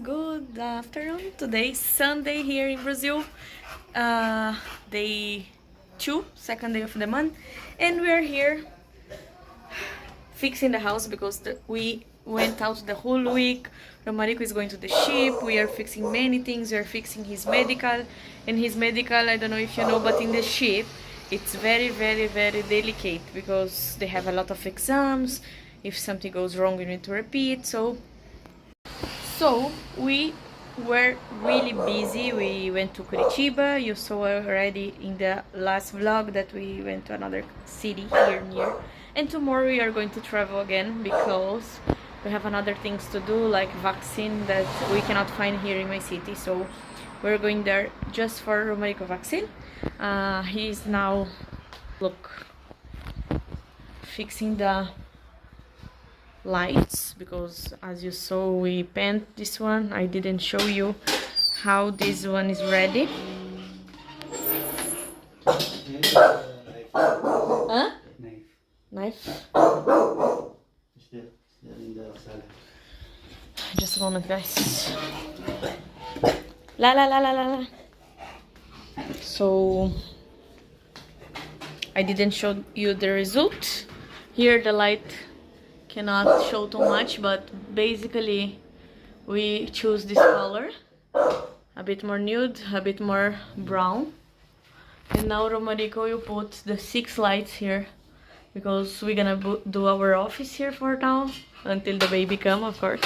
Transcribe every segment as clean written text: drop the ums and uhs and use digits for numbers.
good afternoon. Today is Sunday here in Brazil, day 2, second day of the month, and we are here fixing the house because we went out the whole week. Romarico is going to the ship. We are fixing many things. We are fixing his medical, and his medical, I don't know if you know, but in the ship it's very delicate because they have a lot of exams. If something goes wrong, you need to repeat. So we were really busy. We went to Curitiba. You saw already in the last vlog that we went to another city here near. And tomorrow we are going to travel again because we have another things to do, like vaccine that we cannot find here in my city. So we're going there just for Romarico vaccine. He is now, look, fixing the lights because as you saw we paint this one. I didn't show you how this one is ready. Huh? Knife? Just a moment, guys. La. So I didn't show you the result. Here the light cannot show too much, but basically we choose this color, a bit more nude, a bit more brown. And now Romarico will put the 6 lights here because we're gonna do our office here for now until the baby come, of course.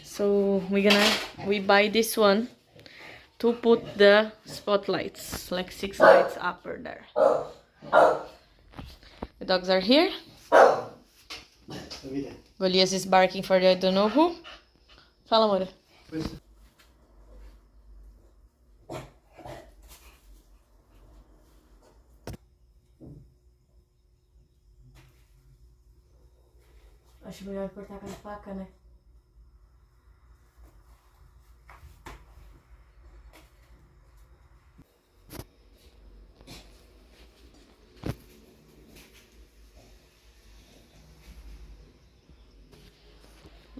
So we buy this one to put the spotlights, like 6 lights upper there. The dogs are here. Goliath is barking for the I don't know who. Fala, amor. Acho melhor cortar com a faca, né?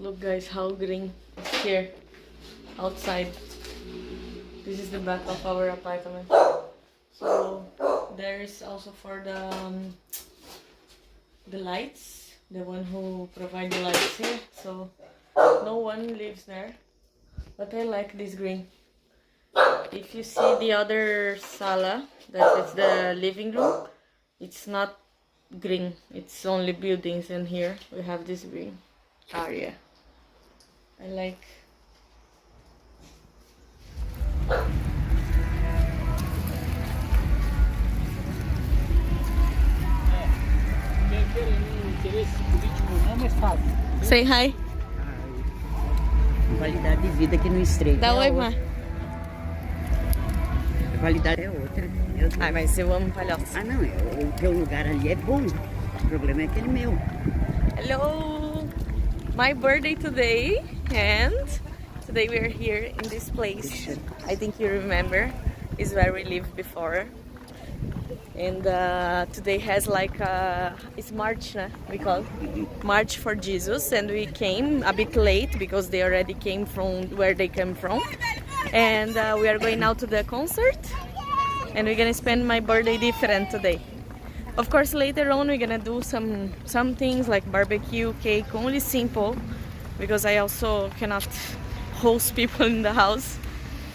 Look guys, how green it's here outside. This is the back of our apartment. So there is also for the lights, the one who provide the lights here. So no one lives there, but I like this green. If you see the other sala, that is the living room, it's not green, it's only buildings, and here we have this green area. I like. Say hi. Qualidade de vida aqui no Estreito. Dá oi, Má. A qualidade é outra. Ai, mas eu amo palhaço. Ah, não, o teu lugar ali é bom. O problema é aquele meu. Hello! My birthday today, and today we are here in this place. I think you remember, is where we lived before. And today has like it's March, we call March for Jesus, and we came a bit late because they already came from where they came from. And we are going now to the concert, and we're gonna spend my birthday different today. Of course, later on we're gonna do some things like barbecue, cake, only simple, because I also cannot host people in the house.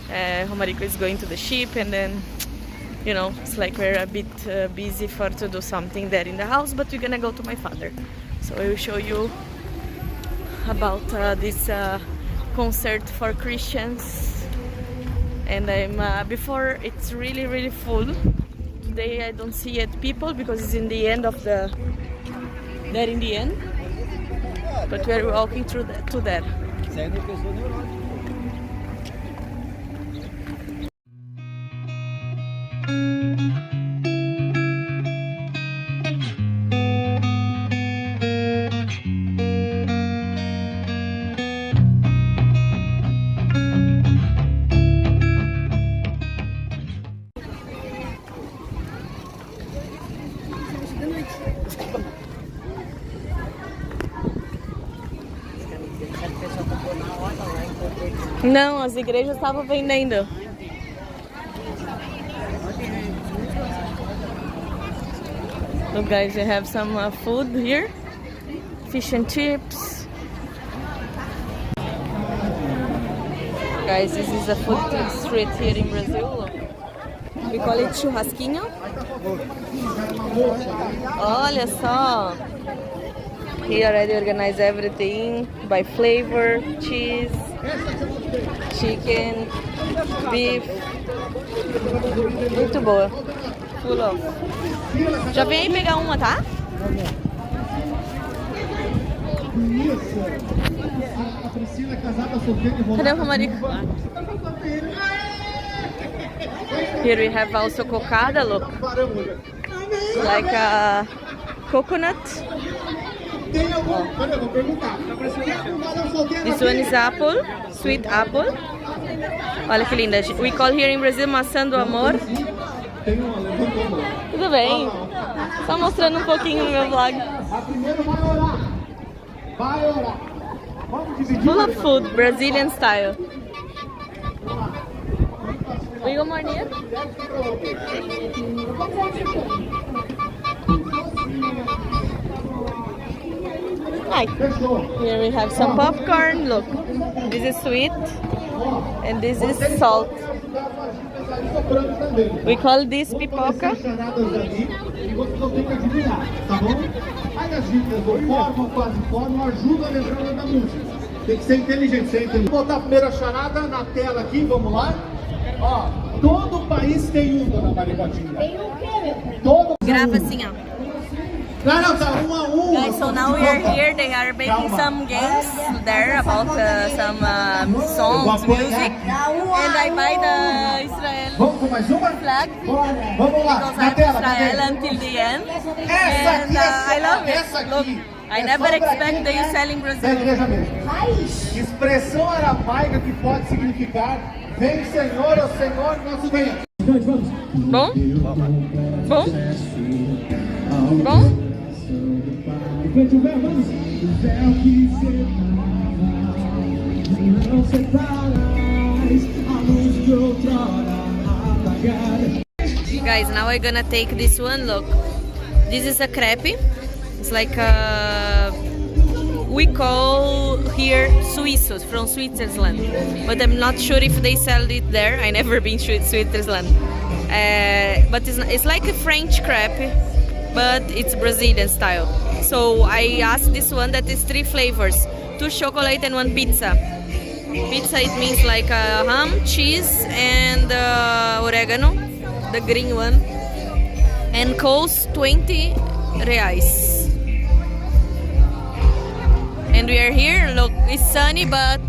Romarico is going to the ship, and then, you know, it's like we're a bit busy to do something there in the house, but we're gonna go to my father. So I will show you about this concert for Christians. And I'm before it's really full. Today I don't see yet people because it's in the end of there in the end, but we're walking through to there. Não, as igrejas estavam vendendo. Look guys, we have some food here. Fish and chips. Guys, this is a food street here in Brazil. Look. We call it churrasquinho. Olha só. He already organized everything by flavor, cheese, chicken, beef. Muito boa. Full of. Já vem aí pegar uma, tá? Cadê o Romarico? Here we have also cocada, look. Like a coconut. This one is apple, sweet apple. Olha que linda. We call here in Brazil maçã do amor. Tudo bem. Só mostrando um pouquinho no meu vlog. Full of food, Brazilian style. We go more near? Hi. Here we have some popcorn. Look, this is sweet and this is salt. We call this pipoca. Tem que ser inteligente. Vou botar a primeira charada na tela aqui, vamos lá. Ó, todo país tem um, dona Maricotinha. Tem o quê, meu filho? Grava assim, ó. Não, tá 1 a 1. Guys, so now we are here. They are making some games there about some songs, music, and I buy the Israel Vamos com mais uma? flag Vamos lá, because na I'm tela, Israel cadê? until the end, Essa and aqui, I love essa it. aqui. Look, I É never só pra expect quem they sell in Da Brazil. igreja mesmo. Expressão aramaica que pode significar vem Senhor, o Senhor nosso Deus. Bom? Bom? Bom? Guys, now I'm gonna take this one. Look, this is a crepe. It's like we call here Suissos from Switzerland, but I'm not sure if they sell it there. I never been to Switzerland, but it's like a French crepe, but it's Brazilian style. So I asked this one that is 3 flavors: 2 chocolate and 1 pizza. Pizza, it means like ham, cheese, and oregano, the green one, and costs 20 reais. And we are here. Look, it's sunny, but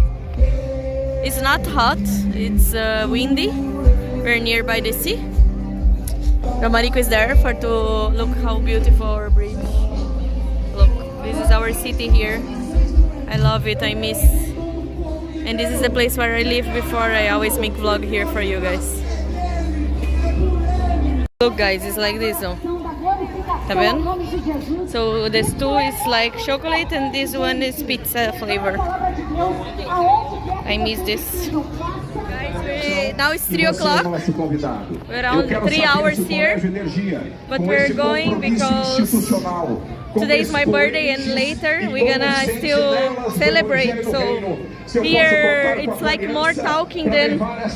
it's not hot. It's windy. We're nearby the sea. Romarico is there for to look how beautiful our bridge. Look, this is our city here. I love it. I miss. And this is the place where I lived before. I always make vlog here for you guys. Look guys, it's like this. Oh. Tá vendo? So this 2 is like chocolate and this one is pizza flavor. I miss this. Guys, now it's 3 o'clock. We're around 3 hours here, but we're going because today is my birthday and later we're gonna still celebrate. So here it's like more talking than the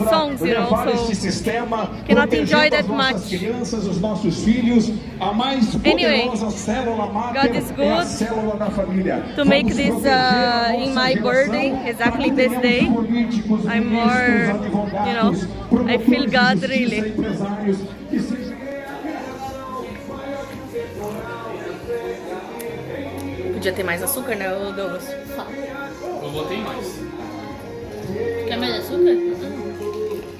songs, you know, so cannot enjoy that much. Anyway, God is good to make this in my birthday, exactly this day. I'm more, you know, I feel God really. Podia ter mais açúcar, né, Douglas? Eu botei mais. Quer mais açúcar?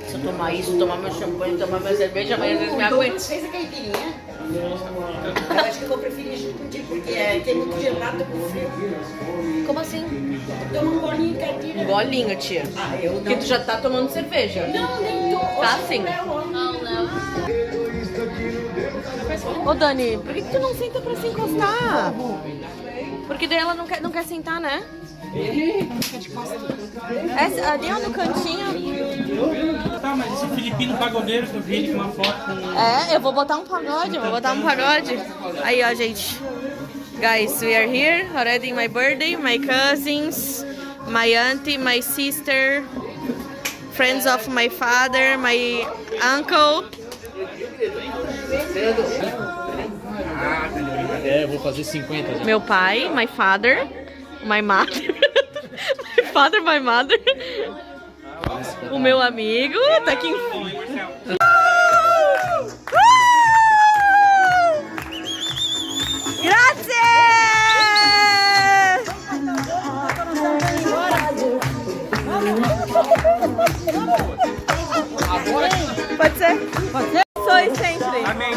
Se eu tomar isso, tomar meu champanhe, tomar minha cerveja, amanhã às vezes me aguento. Fez a caipirinha? Eu acho que eu preferi junto porque tem muito gelado com frio. Como assim? Toma um golinho de caipirinha. Um golinho, tia. Ah, eu Porque tu já tá tomando cerveja. não, nem tô. Tá sim. Não. Ô Dani, por que tu não senta pra se encostar? Porque daí ela não quer sentar, né? Ali ó, no cantinho. Tá, mas esse filipino pagodeiro que eu vi com uma foto com... É, eu vou botar um pagode, Aí, ó, gente. Guys, we are here already in my birthday. My cousins, my auntie, my sister, friends of my father, my uncle. É, eu vou fazer 50 já. Meu pai, my father, my mother. My father, my mother. O meu amigo tá aqui em... Grazie! Pode ser? Pode ser? Sou sempre. Amém.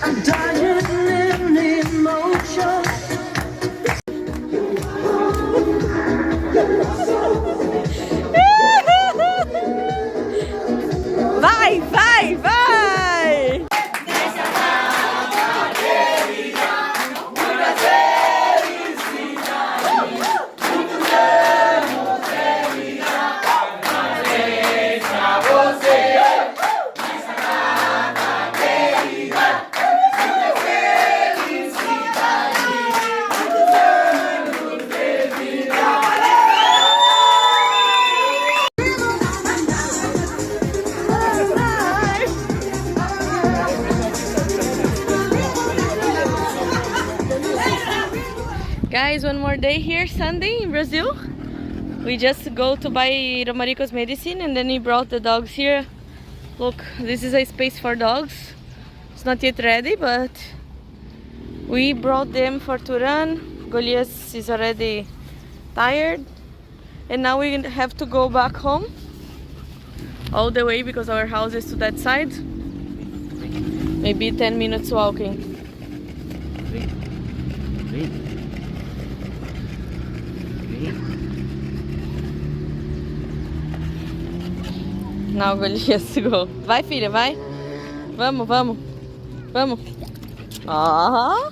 I'm tired of living in motion. Vai, vai, vai! Guys, one more day here, Sunday in Brazil. We just go to buy Romarico's medicine and then we brought the dogs here. Look, this is a space for dogs. It's not yet ready, but we brought them for to run. Goliath is already tired. And now we have to go back home all the way because our house is to that side. Maybe 10 minutes walking. Now Goliath go. Vai, filha, vai. Vamos, vamos. Vamos. Ah.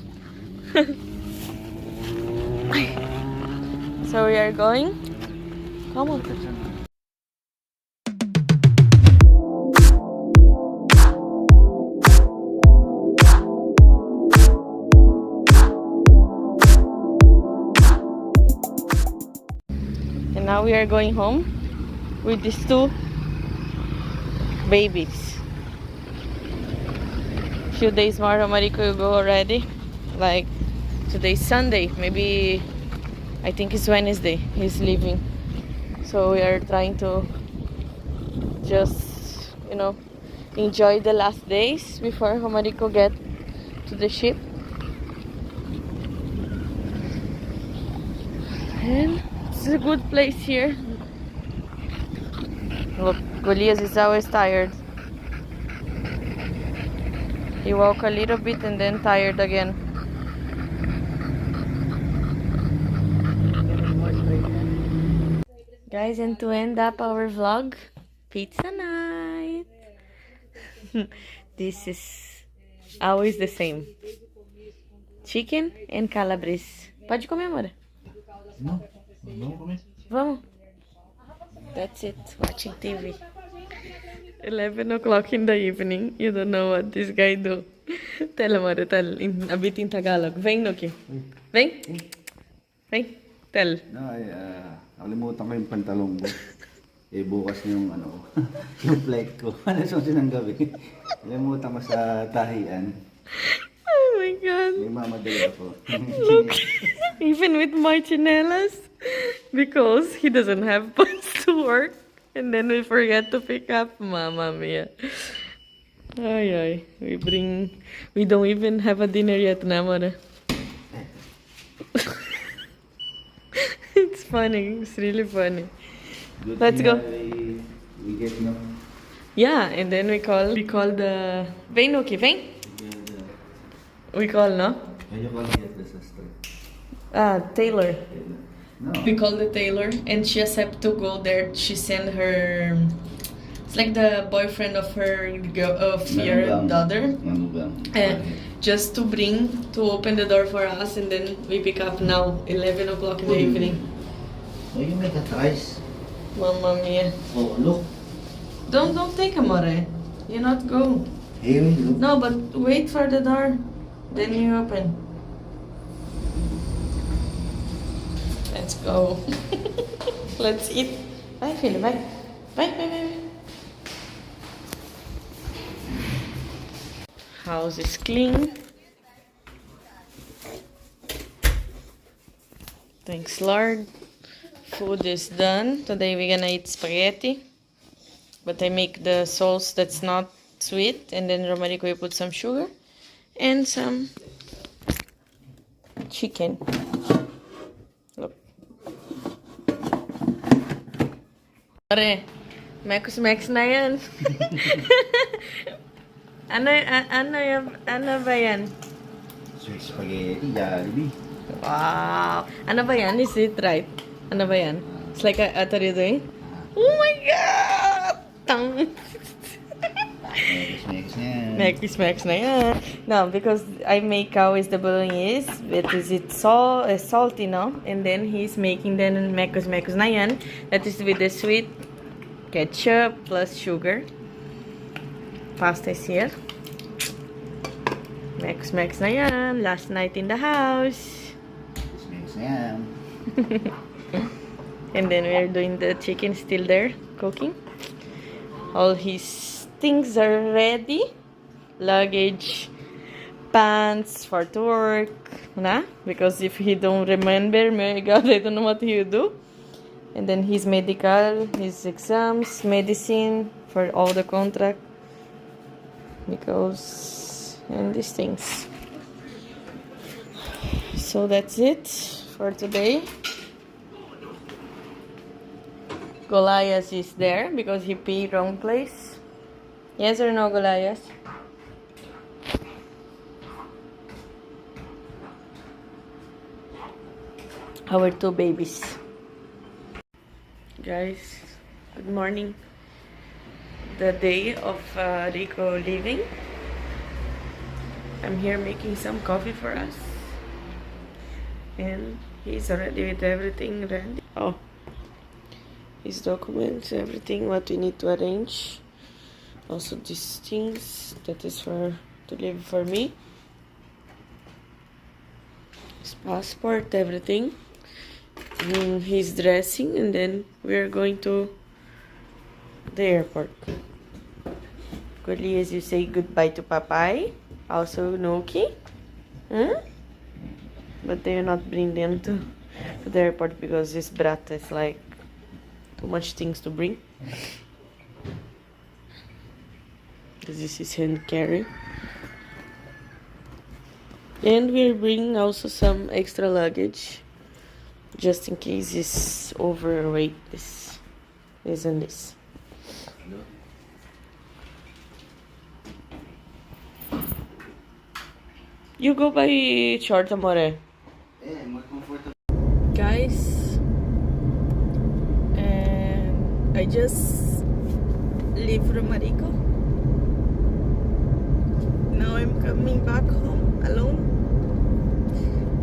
So we are going. Come on. And now we are going home with these two babies. Few days more, Romarico will go already. Like today's Sunday, maybe I think it's Wednesday. He's leaving, so we are trying to just, you know, enjoy the last days before Romarico get to the ship. And it's a good place here. Look, Goliath is always tired. He walk a little bit and then tired again. Guys, and to end up our vlog, pizza night. This is always the same. Chicken and calabrese. Pode comer, amor. Não, vamos comer. Vamos. That's it. Watching TV. 11 o'clock in the evening. You don't know what this guy do. Tell amor, tell. A bit in Tagalog. Vem, Nuki. Vem. Vem. Tell. No, nakalimutan ko yung pantalong ko. Bukas na yung ano, yung flight ko. Alas 11 ng gabi. Nakalimutan ko sa tahian. Oh my God. May mamadali ako. Look, even with my chinelas, because he doesn't have pants to work, and then we forget to pick up. Mamma mia. Ay, ay. We don't even have a dinner yet, na, Mara. It's funny. It's really funny. Good Let's thing go. We get no. Yeah, and then we call the... Vem, Nuki, vem. We call, no? Medyo ko get the sister. Taylor. No. We call the Taylor, and she accept to go there. She send her... It's like the boyfriend of her girl, of your Manugang. daughter. Manugang. just to open the door for us, and then we pick up now, 11 o'clock in the evening. Oh, you make a tries. Mamma mia. Oh, look. Don't take amore. You not go. Here, look. No, but wait for the door. Then you open. Let's go. Let's eat. Bye, Philip. Bye. Bye, bye, bye. House is clean. Thanks, Lord. Food is done. Today we're gonna eat spaghetti. But I make the sauce that's not sweet, and then Romarico will put some sugar and some chicken. Look. Pare, Max na yan. ano ba yan? Sweet spaghetti, Jollibee. Wow. Ano ba yan? Is it right? Ano ba yan? It's like a atarido eh? Oh my God! Tang! Mekis na yan. No, because I make how is the bolognese, but is it salty, no? And then he's making then mekos na yan. That is with the sweet ketchup plus sugar. Pasta is here. Mekos na yan. Last night in the house. Mekis na yan. And then we're doing the chicken still there, cooking. All his things are ready. Luggage, pants for to work, nah? Because if he don't remember, my God, I don't know what he will do. And then his medical, his exams, medicine for all the contract. Because, and these things. So that's it for today. Goliath is there because he paid wrong place. Yes or no, Goliath? Our two babies. Guys, good morning. The day of Rico leaving. I'm here making some coffee for us. And he's already with everything ready. Oh. His documents, everything what we need to arrange. Also these things that is to leave for me. His passport, everything. And he's dressing, and then we're going to the airport. Goodly, as you say goodbye to Papai. Also Noki. Huh? But they're not bring them to the airport because this brat is like too much things to bring. This is hand carry. And we're bringing also some extra luggage just in case it's overweight, this and this. You go by short, amore. Yeah, more comfortable. Guys, and I just leave Romarico. Now I'm coming back home alone,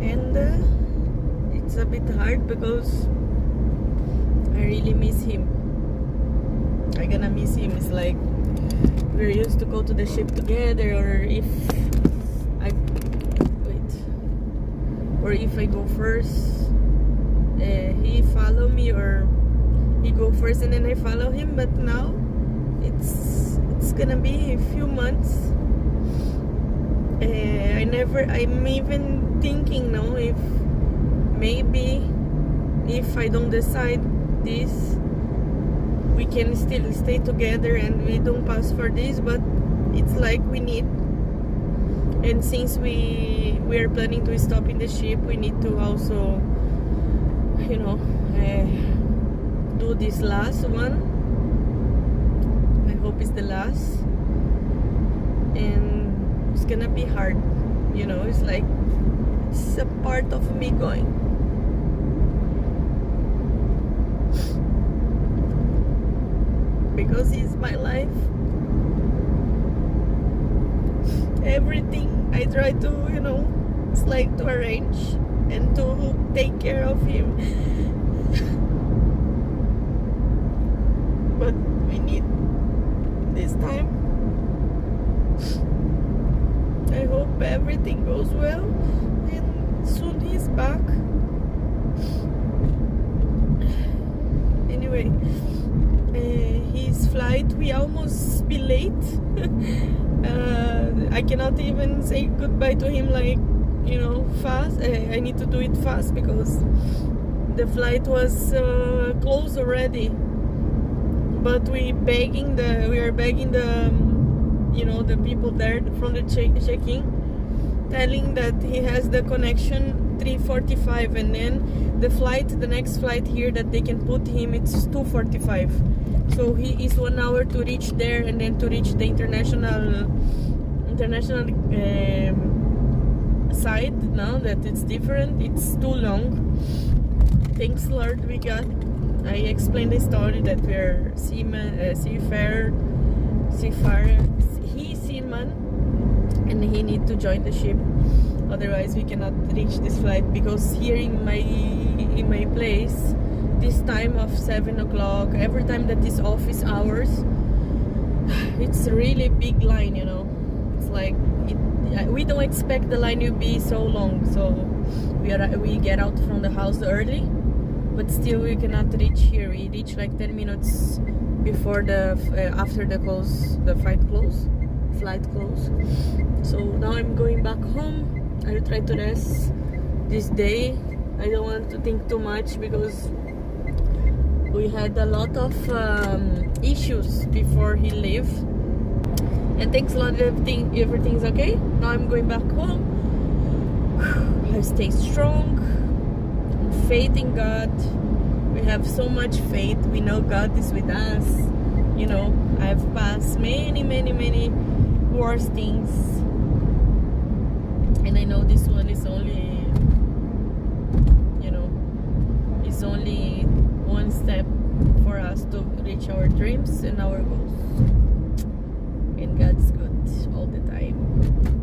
and it's a bit hard because I really miss him. I'm gonna miss him. It's like we're used to go to the ship together, or if I go first, he follow me, or he go first and then I follow him. But now it's gonna be a few months. I'm even thinking now if maybe if I don't decide this, we can still stay together and we don't pass for this, but it's like we need. And since we are planning to stop in the ship, we need to also, you know, do this last one. I hope it's the last. And it's gonna be hard, you know. It's like it's a part of me going. Because it's my life. Everything I try to, you know, it's like to arrange and to take care of him. But we need this time. I hope everything goes well and soon he's back. Anyway, his flight, we almost be late. I cannot even say goodbye to him like, you know, fast. I need to do it fast because the flight was closed already. But we are begging the you know, the people there from the check-in, telling that he has the connection 3:45, and then the next flight here that they can put him, it's 2:45. So he is 1 hour to reach there, and then to reach the international side. Now that it's different, it's too long. Thanks Lord, we got. I explained the story that we're seafarer, and he need to join the ship. Otherwise, we cannot reach this flight because here in my place, this time of 7 o'clock, every time that is office hours, it's a really big line. You know, it's like we don't expect the line to be so long. So we get out from the house early. But still, we cannot reach here. We reach like 10 minutes before after the flight close. So now I'm going back home. I will try to rest this day. I don't want to think too much because we had a lot of issues before he left. And thanks a lot, everything's okay. Now I'm going back home. I stay strong. Faith in God. We have so much faith. We know God is with us. You know, I've passed many worse things, and I know this one is only, you know, is only one step for us to reach our dreams and our goals. And God's good all the time.